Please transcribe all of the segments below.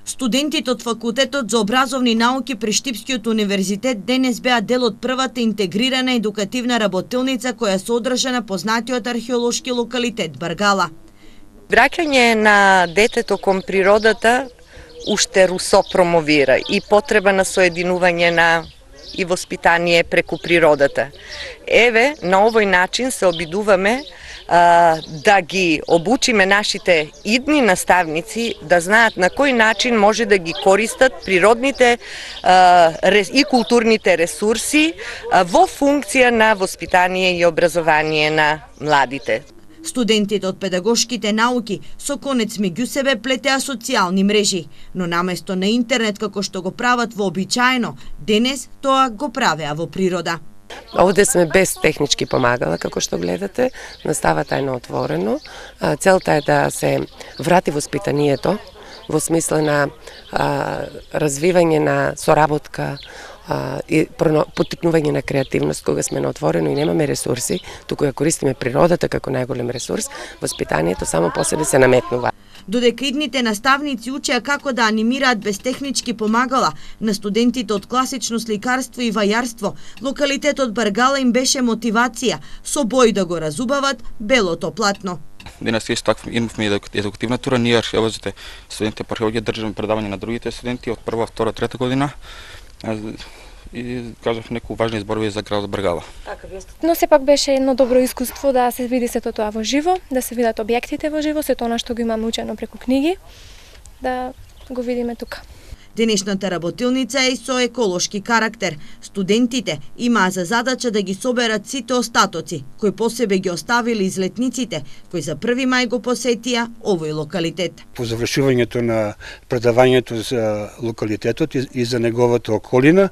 Студентите од Факултетот за образовни науки при Штипскиот универзитет денес беа дел од првата интегрирана едукативна работилница која се одржа на познатиот археолошки локалитет Баргала. Враќање на детето кон природата уште Русо промовира и потреба на соединување на и воспитание преку природата. Еве, на овој начин се обидуваме да ги обучиме нашите идни наставници да знаат на кој начин може да ги користат природните и културните ресурси во функција на воспитание и образование на младите. Студентите од педагошките науки со конец меѓу себе плетеа социјални мрежи, но наместо на интернет како што го прават вообичаено, денес тоа го правеа во природа. Овде сме без технички помагала, како што гледате, наставата е на отворено. Целта е да се врати воспитанието во смисла на развивање на соработка и поттикнување на креативност кога сме на отворено и немаме ресурси, туку ја користиме природата како најголем ресурс, воспитанието само по себе се наметнува. Додека идните наставници учеа како да анимираат без технички помагала на студентите од класично сликарство и вајарство, локалитетот Баргала им беше мотивација со бој да го разубават белото платно. Денес исто така имавме едукативна тура, ние археолозите, студентите по археологија држаме предавање на другите студенти од прва, втора, трета година. И кажав некои важни зборови за градот Баргала. Но сепак беше едно добро искуство да се види сето тоа во живо, да се видат објектите во живо, сето она што го имаме учено преку книги, да го видиме тука. Денешната работилница е и со еколошки карактер. Студентите имаа за задача да ги соберат сите остатоци, кои по себе ги оставили излетниците, кои за 1 мај го посетија овој локалитет. По завршувањето на предавањето за локалитетот и за неговата околина,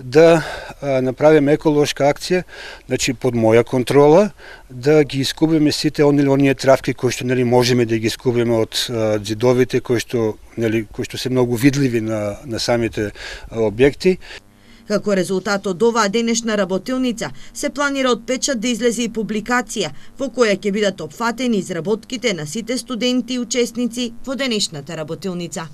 да направиме еколошка акција, значи под моја контрола, да ги искубиме сите оние травки кои што можеме да ги искубиме од ѕидовите кои што се многу видливи на самите објекти. Како резултат од оваа денешна работилница, се планира од печат да излезе и публикација во која ќе бидат опфатени изработките на сите студенти и учесници во денешната работилница.